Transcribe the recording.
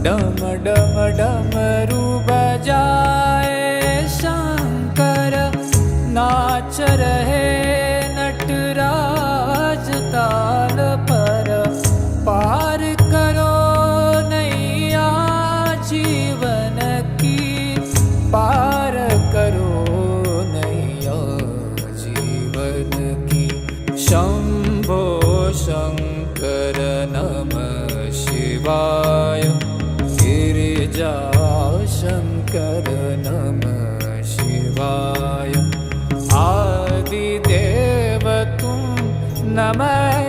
डम डम डमरू बजाए शंकर, नाच रहे नटराज ताल पर। पार करो नैया जीवन की, पार करो नैया जीवन की। शंभो शंकर नमः शिवाय, गिरिजा शंकर नमः शिवाय। आदिदेव तुम नमः